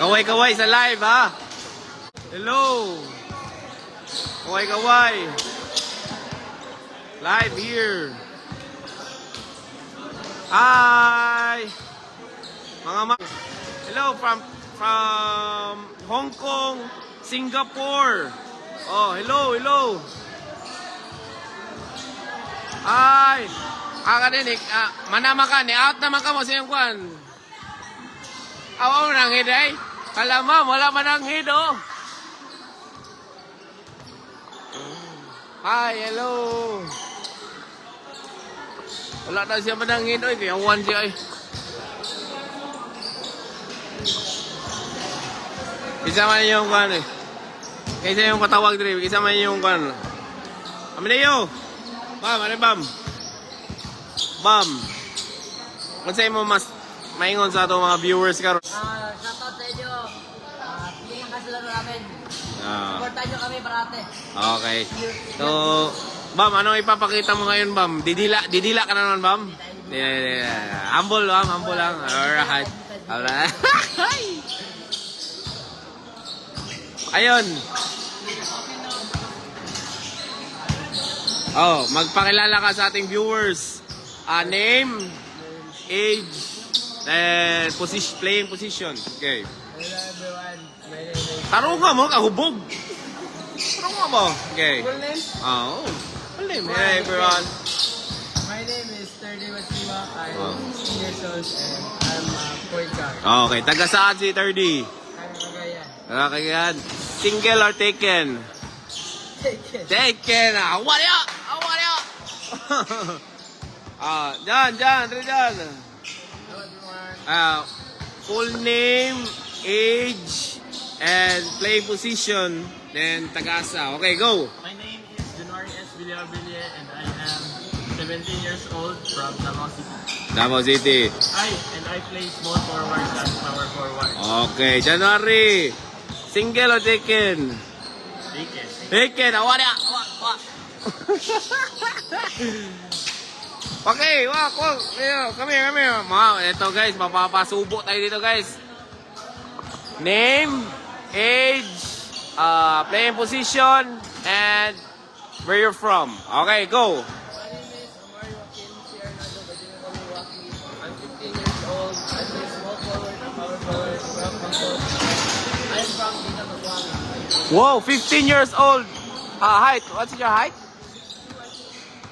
Kaway-kaway sa live, ha? Hello! Kaway-kaway! Live here! Hi! Hello from Hong Kong, Singapore. Oh, hello. Hi! Manama ka, ni-out naman ka mo sa iyong kwan. Awa mo nang hid ay. Kala ma'am, wala man ang hid, oh. Hi, hello. Wala na siya man ang hid, oy. Kaya one siya, ay. Isa man yung kwan, eh. Kaysa yung katawag dito, isa man yung kwan. Amin na yo. Bam, ano bam? Bam. Kung sa'yo mo mas maingon sa itong mga viewers ka. Shoutout sa inyo. Tingnan ka sila namin. Supportan nyo kami parate. Okay. So, Bam, anong ipapakita mo ngayon, Bam? Didila ka na naman, Bam? Humble, Bam. Humble lang. Alright. Alright. Ayun. Oh, magpakilala ka sa ating viewers. Name, age, and playing position. Okay. Hello everyone. My name is... Tarunga mo, kahubog. Tarunga mo. Okay. Full name? Oh. Full name. Hey, everyone. My name is 30 Masiwa. I'm 16 years old and I'm a point guard. Okay. Taga saan si 30? I'm Cagayan. Kakayan. Single or taken? Take it. Taken. What ya? What ya? Dyan. Hello everyone. Full name, age, and play position, then tagasa. Okay, go. My name is January S. Villarbille and I am 17 years old from Davao City. Davao City. I play small forward and power forward. Okay, January. Single or taken? Taken. Taken. What? Okay, come here. Ito guys, mapapasubo tayo dito guys. Name, age, playing position, and where you're from. Okay, go. My name is Omar Joaquin Ciernado, but you know me Joaquin. I'm 15 years old. I play small forward and power forward from Bangkok. I'm from Dita Papuanga. Whoa, 15 years old. Height, what's your height?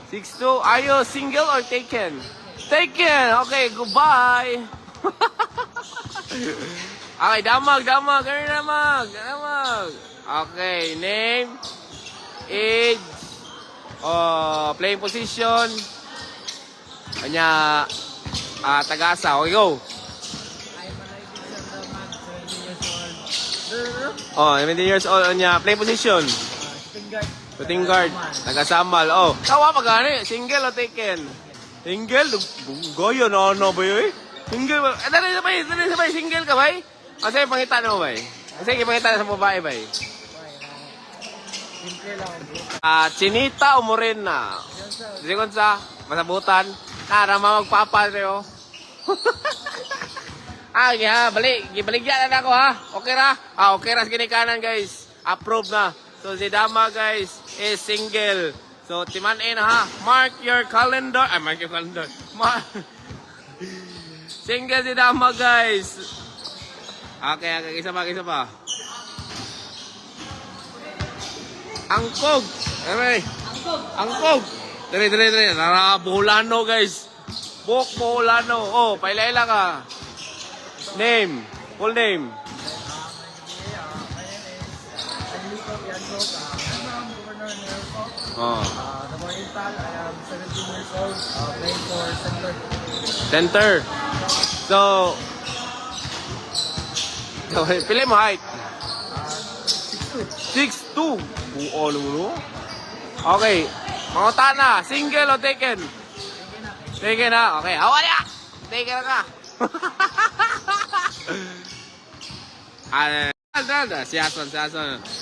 6'2". Are you single or taken? Taken. Okay, goodbye. Okay, damag. Okay, name, age, playing position, kanya, tagasa. Okay, go. I'm Malaybig Sandaman, 17 years old. 17 years old, kanya, playing position. Stuttgart. Shooting guard, taga-Samal. Oh, tawa pa gani, single o taken? Single? Goyo na ano ba yun? Single ba? Dali sabay, single ka ba? Kasi pangita na mo ba? Kasi pangita na sa babae ba? Simple lang. Chinita o morena? Sikon sa masabutan. Rama magpapa rin. Baligyan na ako ha. Okay ra? Okay ra sa ginikanan guys. Approve na. So si Dama guys is single. So timan in ha. Mark your calendar. Mark your calendar. Single si Dama guys. Okay, isa pa. Angkog. Angkog. Dali. Bulano guys. Bok Bulano. Oh, pailaila ka. Name. Full name. Oh. I am 17 years old, playing for Center. So, pili mo height? 6'2". Buo mo. Okay. Mga tana, single o taken? Taken na. Okay. Awa niya! Taken na ka. Siason.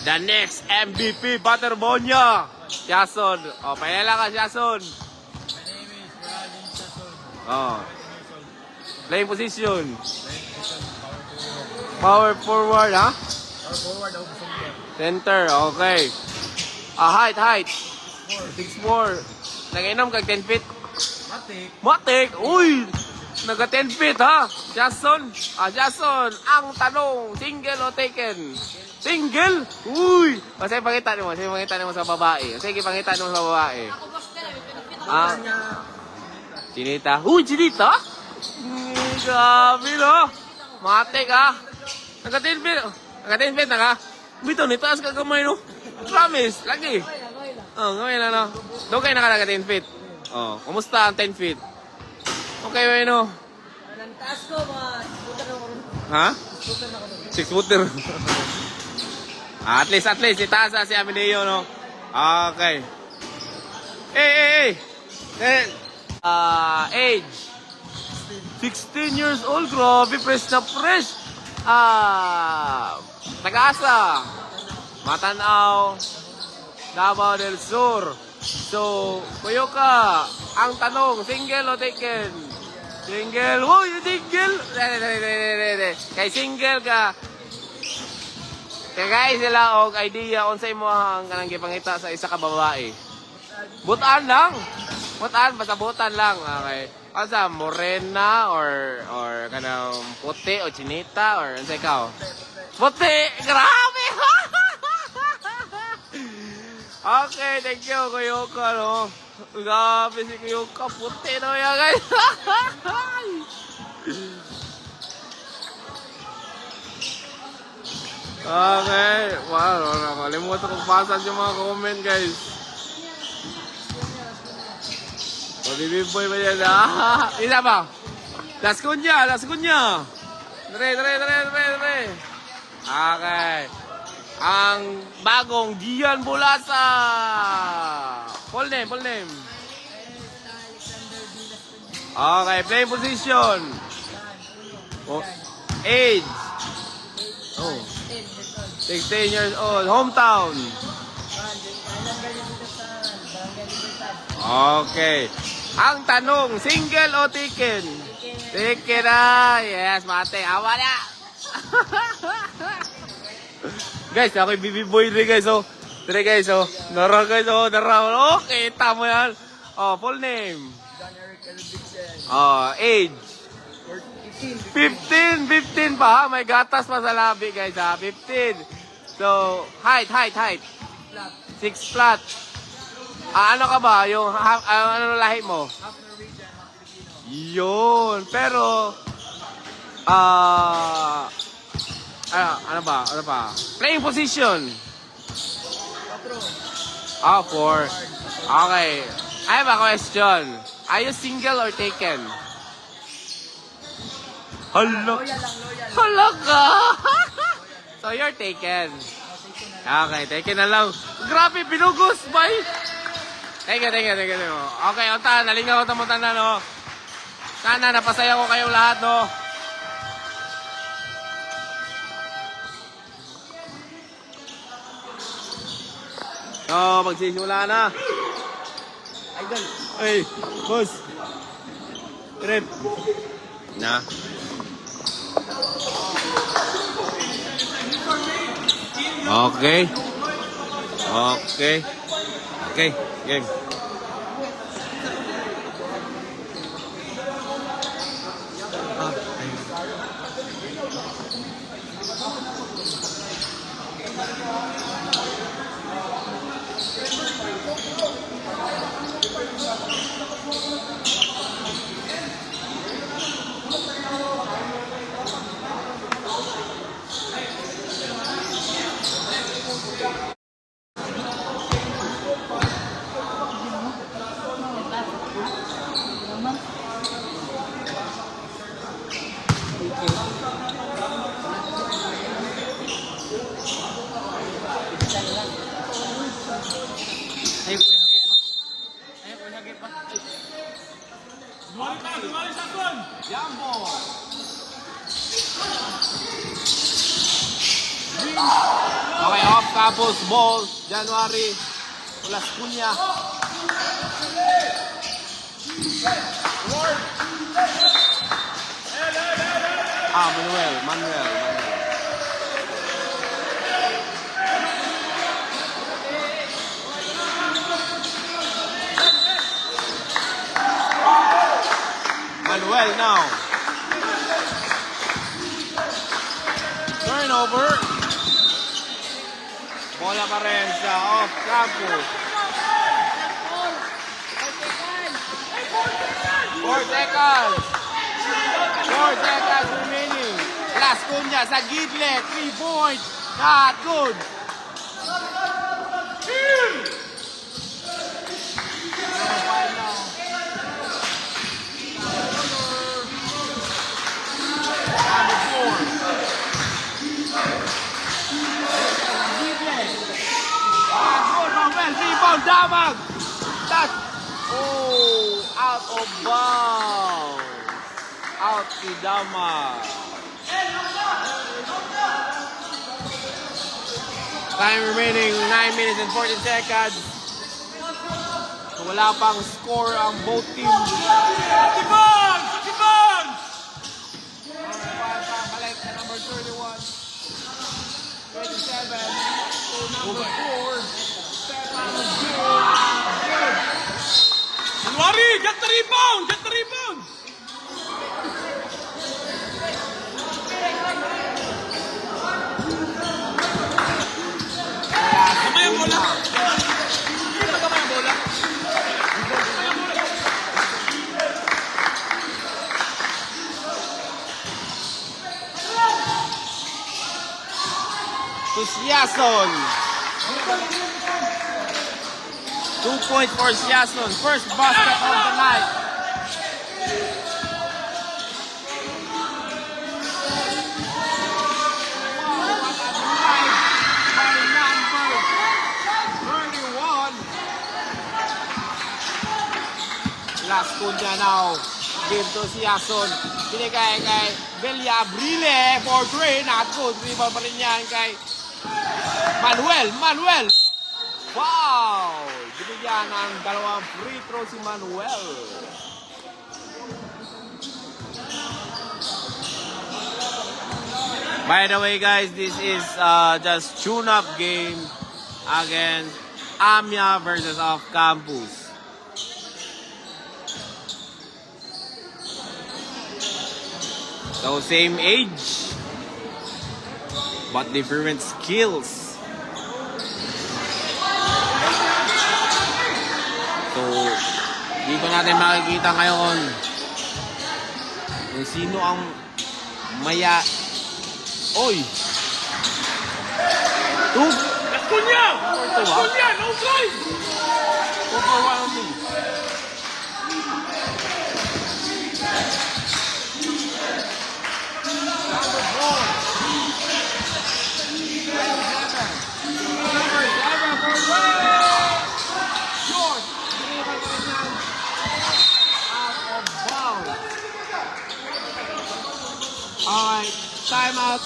The next MVP, Butterbonya. Siason. O, pailala ka, Siason. My name is Geraldine Sason. Oh. Playing position. Playing position power forward. Power forward, ha? Or forward o center. Center, okay. Height. 6'4". Nag-inom kag 10 feet. Matik. Matik! Uy! Naga 10 feet, ha? Jason, ang tanong, single o taken? Single? Uy! Kasi pakita mo sa babae. Sige, pakita mo sa babae. Ah, Chinita. Uy, Chinita? Grabe, no? Matik, ha? Naga 10 feet. Naga 10 feet, Bito, nitaas ka kamay, no? Promise, lagi. Oh, ngayon na, no? Doon kayo naga 10 feet. Oh, kumusta ang 10 feet? Okay, bueno. Ang taas ko, mga scooter na ko rin. Ha? Scooter na ko rin. 6 footer. At least, itaas na si Amineo, no? Okay. Hey! Age. 16 years old, grabe, fresh na fresh. Tagaasa. Matanaw. Davao del Sur. So, kuyo ka. Ang tanong, single o taken? Single. Uy, single. Kay single ka. Kaya guys, sila og idea kung sa imo ang kanang gipangita sa isa ka babae. Butan lang. Basta butan lang. Okay. Asa morena or kanang puti o chinita or ano ikaw? Puti! Grabe! Okay, thank you, Kuyoka, no? Grabe si Kuyoka, puti na yan, guys. Okay, wow, nakalimutan kong basan yung mga comment, guys. Mabibiboy ba yan? Isa ba? Las Cunha! Dre. Okay. Ang bagong Gian Bulasa. Full name. Okay, playing position. Oh, age. Oh, 16 years old. Hometown. Okay. Ang tanong, single o taken? Taken na. Yes, mate. Awa na. Guys, ako'y BB boy rin, guys. Oh. Dire, guys. Oh. Nara, guys. Oh, nara. Okay, tamo yan. Oh, full name. Oh, age. 15 pa, ha? May gatas pa sa labi, guys, ha? 15. So, height. 6 flat. Ano ka ba? Yung, ano lahi mo? Half Norwegian, half Filipino. Yun. Pero, ano ba? Playing position. 4. 4. Okay. I have a question. Are you single or taken? Hala. Hala ka. So you're taken. Okay, taken na lang. Grabe, binugos, bay. Thank you. Okay, unta, nalingaw ko mo tanda, no? Sana napasaya ko kayong lahat, no? Oh, magsisimula na. Idol. Ay, boss. Trip. Na. Okay. Game. Okay, off campus ball, January, Las Cunha. Manuel. Manuel now. Turnover. Bola pa rin sa off-campus. 4 seconds. 4 seconds remaining. Las Cunha sa gidlet. 3 points. Not good. Rebound, Damag! That, oh, out of bounds. Out si Damag. Time remaining 9 minutes and 14 seconds. So wala pang score ang both teams. Tibangs! Tibangs! Balik sa number 31. 27. To number 4. January, get the rebound! Get the rebound! Kamay ang bola! Dito kamay ang bola! To Siason. 2 points for Siason. First basket of the night. By number 31. Las Cunha now. Give to Siason. Binigay kay Belia Abrile for 3. Not good. Rebound pa rin yan kay Manuel. Wow! Binigyan ng dalawang free throw si Manuel. By the way guys, this is just tune-up game against Amia versus Off Campus. So same age, but different skills. So, dito natin makikita ngayon kung sino ang maya. Oy! Las Cunha! Las Cunha! No drive! 2 for 1 only. Number 4. Short. Out of bounds. Alright, timeout.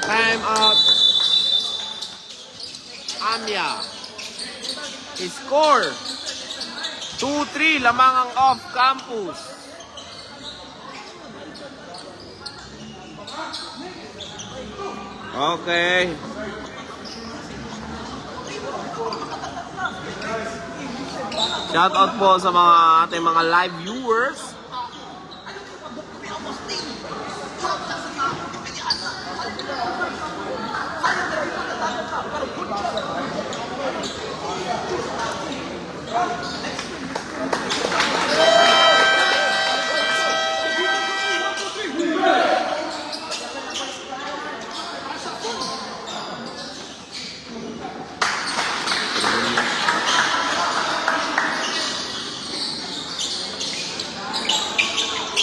Timeout. Amia. Score 2-3 lamang ang Off Campus. Okay. Shout out po sa mga ating mga live viewers.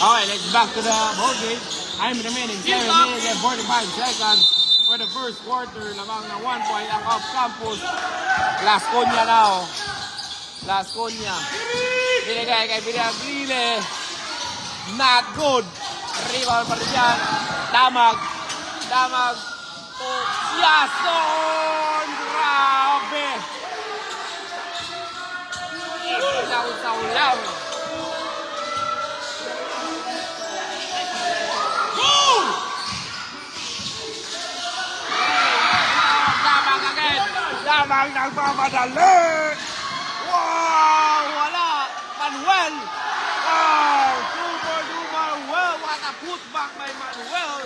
Alright, let's back to the ball game. I'm remaining 7 minutes and 45 seconds for the first quarter. Lamang na 1 point ang Off Campus. Las Cunha now. Las Cunha. Binigay kay Abrile. Not good. Rebound pa rin yan. Damag. To Siason. Grabe. Isaw-saw. Damag nagmamadali! well.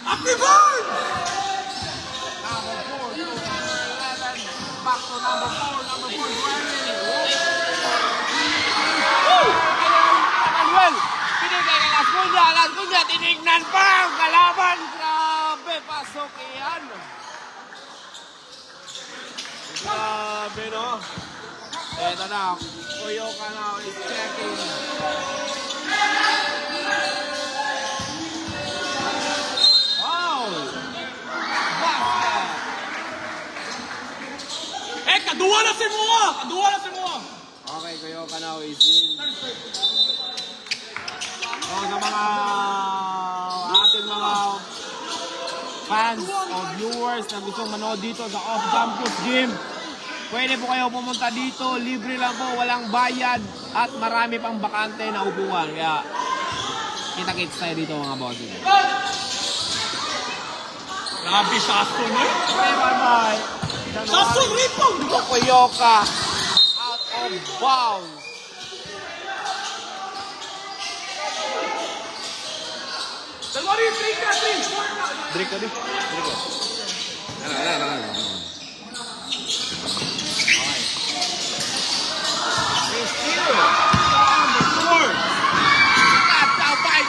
Activate! Number 4 to number 11. Back to number 4. Number 4, Manuel, pinigay kay Las Cunha. Las Cunha, tinignan pa ang kalaban. Grabe, pasok iyan. Grabe, no? Eto na, Kuyoka now is checking. Wow! Basket! kaduwa na si Mua! Kaduwa na si Mua! Okay, Kuyoka now is in. So, sa mga ating mga fans o viewers na gustong manood dito sa off-campus game, pwede po kayo pumunta dito, libre lang po, walang bayad at marami pang bakante na upuan. Kaya kita-kits tayo dito mga bossing. Grabe, Sasso na yun. Okay, bye-bye. Sasso, rebound! Kuyoka out of bounds. Dalawa rin, 3 ka, 3! Break ka din. Break ka. Ano.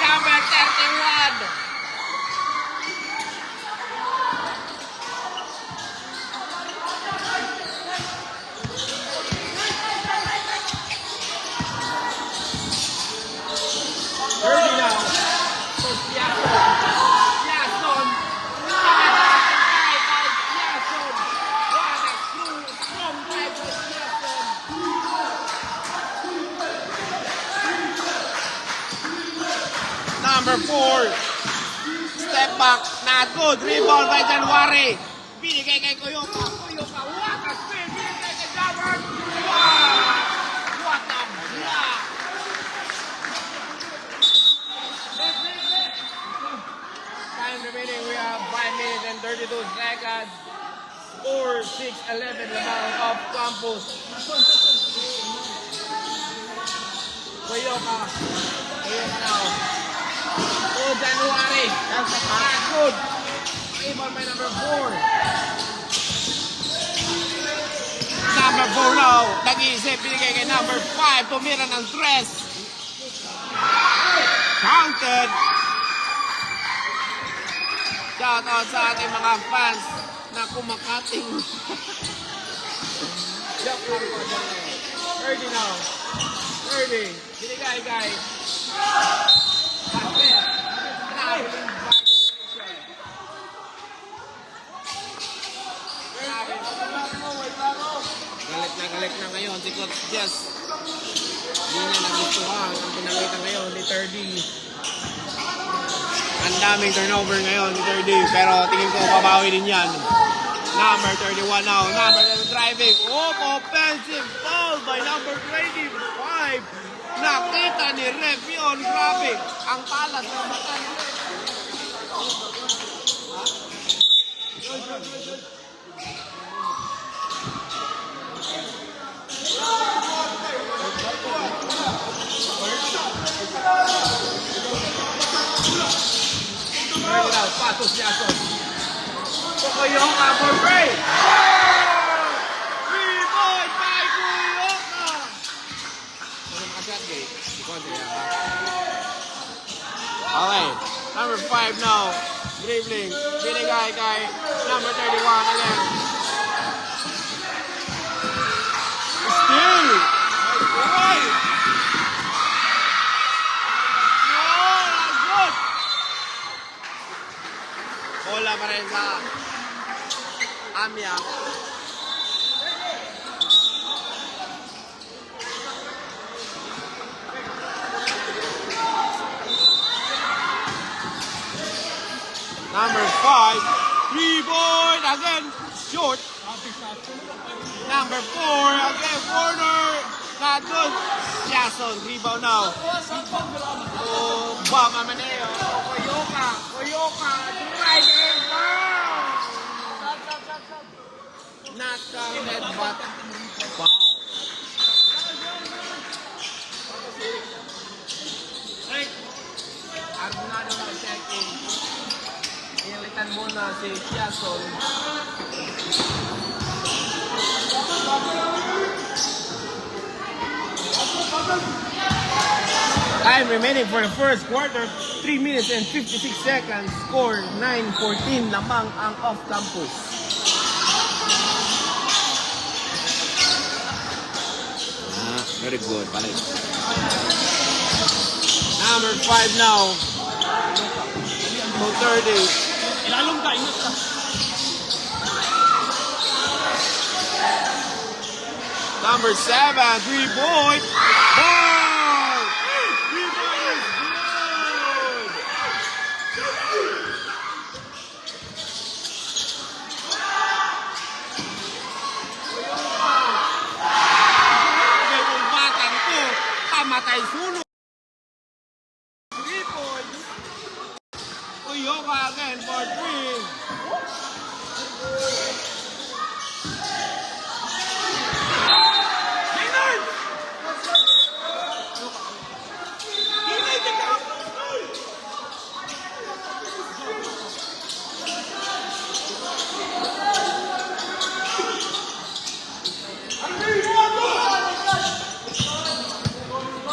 Number 31. Early now. Yason. Number 4. Step back. Not good. Rebound by January. Binigay kay Kuyoka. Kuyoka. What a spin. Binigay kay January. Wow! What a block. Time remaining. We have 5 minutes and 32 seconds. 4-6-11 lamang off campus. Kuyoka. Kuyoka now. Oh, January. That's a pass. Good. Rebound by number 4. Number 4 now. Nag-iisip. Binigay kay number 5. Tumira ng 3. Counted. Shout out sa ating mga fans na kumakating. Joke lang po. Early now. Early. Binigay guys. Galit na ngayon si Coach Jess. Hindi niya nagustuhan ang pinakita ngayon ni 3D. Ang daming turnover ngayon ni 3D, pero tingin ko babawi din yan. Number 31 now. Number 11 driving. Offensive foul by number 25. Nakita ni Ref yun. Grabe. Ang talas ng mata ni Ref. Pasos si Ason. Kuyoka for break. Rebound by Kuyoka. Ano makashot gate? Okay. Number 5 now. Dribbling. Binigay kay number 31 again. Still. Right. Bola pa rin sa Amya. Number 5, 3-point again, short. Number 4, again, corner. Not good. Jason, rebound now. Oh, Bam Amaneo. Kuyoka. Driving foul. Not counted, but foul. si Jason. Time remaining for the first quarter, 3 minutes and 56 seconds. Score 9-14 lamang ang off-campus. Very good, balik. Number 5 now. 2:30. Ilalong ka, ingat ka. Number 7, 3-point. Ball! 3-point is good! Okay, kung batang to, pamatay sunog. 3 points. Uyoka again for 3.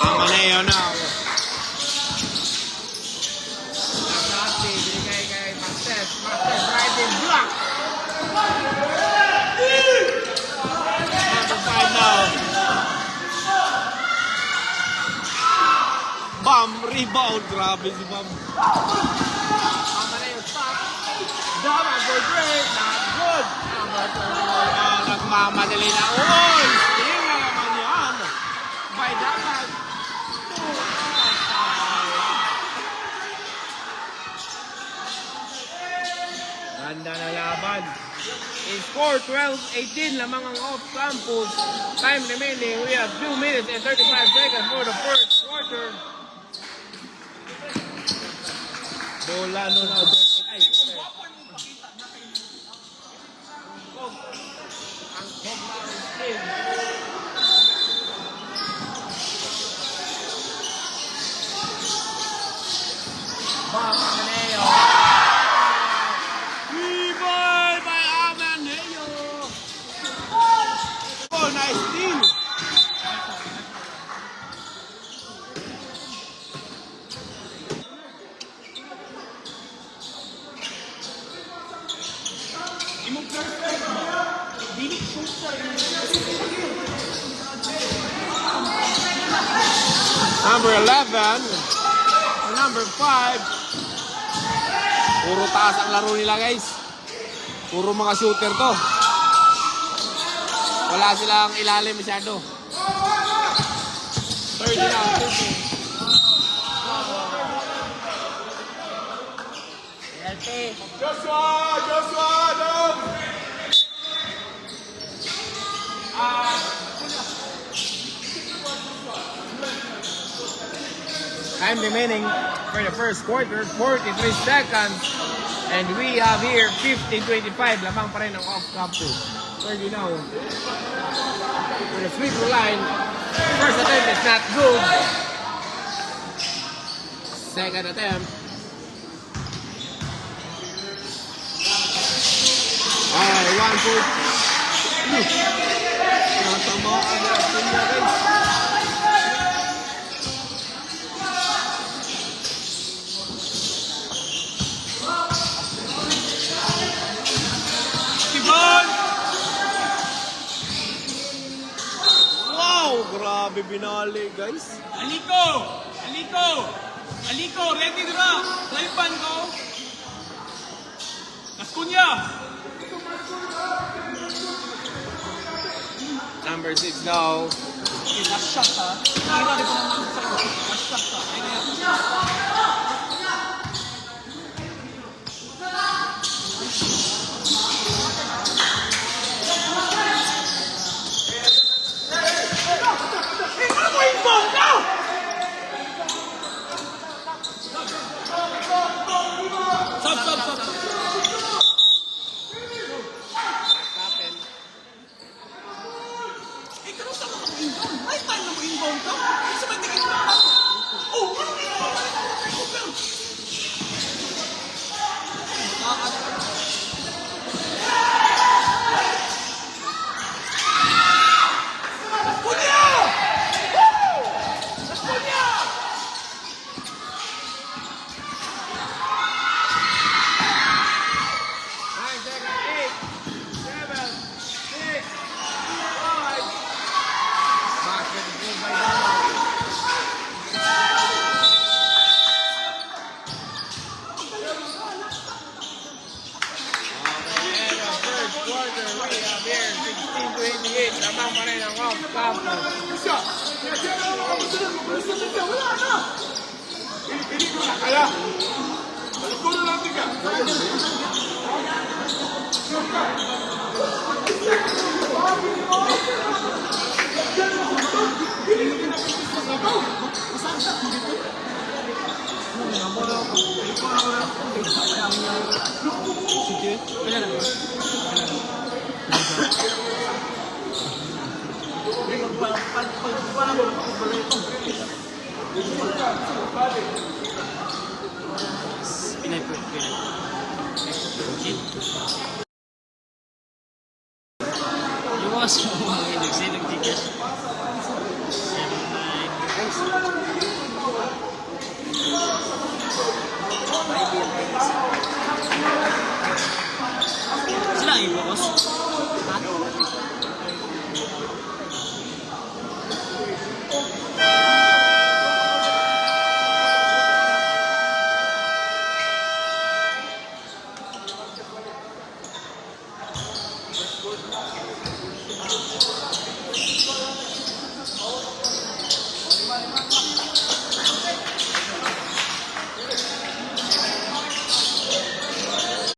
Amaneo now. Nakati, binigay kay Martes. Martes, right in block. Number 5 now. Bam, rebound. Grabe si Bam. Amaneo stop. Dama for break. Not good. Number 31. Nagmamadali na. Uy! Steal na naman yan. By Daman. Ganda na laban. Score 12-18 lamang ang off-campus. Time remaining. We have 2 minutes and 35 seconds for the first quarter. Bola no na. Ang Hogmaon Spring. Bam, Amaneo. Rebound by Amaneo. Oh, nice steal. Number 11 or number 5. Puro taas ang laro nila, guys. Puro mga shooter to. Wala silang ilalim masyado. 30 na. Joshua, no! Time remaining for the first quarter, 43 seconds. And we have here 15-25. Lamang pa rin ang off-campus. 30 now. For the free throw line, first attempt is not good. Second attempt. Alright, 1 point. Natamaan na sila, guys. Wow, grabe binali, guys. Aliko! Ready na! Laipan ko! Naskunya! Number 6 now. Last shot ha? Kira rin ko naman sa'yo. Last shot ha? Ay na yan. Stop. Ikaw sa mga inbound. May time na mo inbound ka. Isa ba tingin mo ako? Oh, ano yung inbound? 16-28. Lamang pa rin ang off campus. Kaya. Balik ko na natin ka. Iwas mo mga ilig. Sinong tigas? 7-9. Sila ang iba, boss?